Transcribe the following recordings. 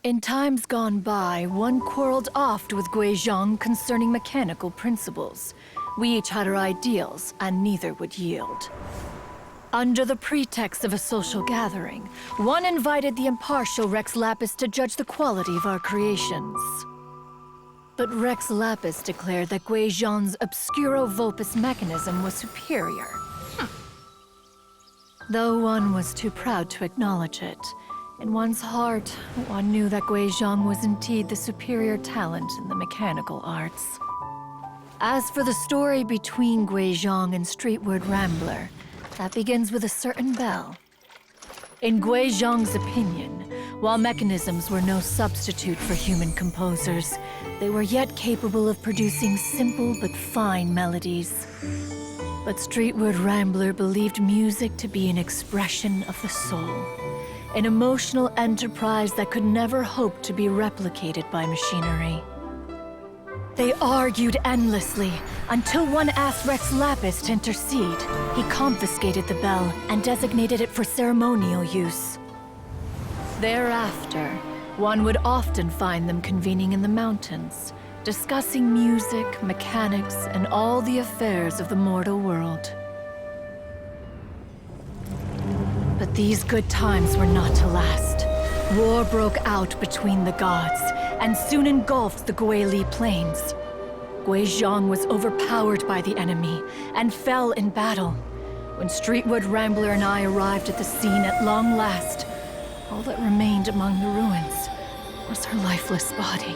In times gone by, one quarreled oft with Guizhong concerning mechanical principles. We each had our ideals, and neither would yield. Under the pretext of a social gathering, one invited the impartial Rex Lapis to judge the quality of our creations. But Rex Lapis declared that Guizhong's obscuro vulpus mechanism was superior. Though one was too proud to acknowledge it, in one's heart, one knew that Guizhong was indeed the superior talent in the mechanical arts. As for the story between Guizhong and Streetward Rambler, that begins with a certain bell. In Guizhong's opinion, while mechanisms were no substitute for human composers, they were yet capable of producing simple but fine melodies. But Streetward Rambler believed music to be an expression of the soul, an emotional enterprise that could never hope to be replicated by machinery. They argued endlessly, until one asked Rex Lapis to intercede. He confiscated the bell and designated it for ceremonial use. Thereafter, one would often find them convening in the mountains, discussing music, mechanics, and all the affairs of the mortal world. But these good times were not to last. War broke out between the gods, and soon engulfed the Guili Plains. Guizhong was overpowered by the enemy, and fell in battle. When Streetward Rambler and I arrived at the scene at long last, all that remained among the ruins was her lifeless body.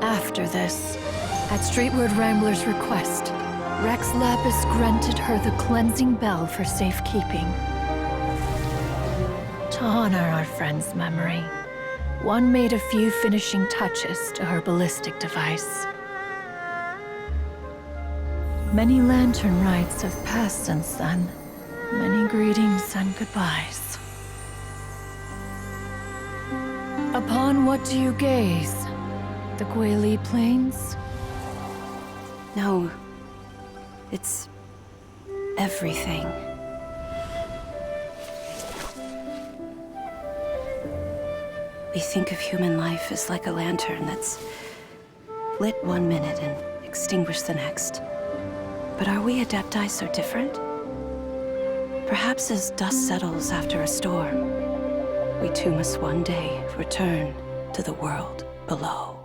After this, at Streetward Rambler's request, Rex Lapis granted her the cleansing bell for safekeeping. To honor our friend's memory, one made a few finishing touches to her ballistic device. Many lantern rites have passed since then. Many greetings and goodbyes. Upon what do you gaze? The Guili Plains? No. It's everything. We think of human life as like a lantern that's lit one minute and extinguished the next. But are we Adepti so different? Perhaps as dust settles after a storm, we too must one day return to the world below.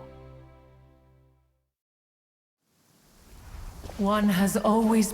One has always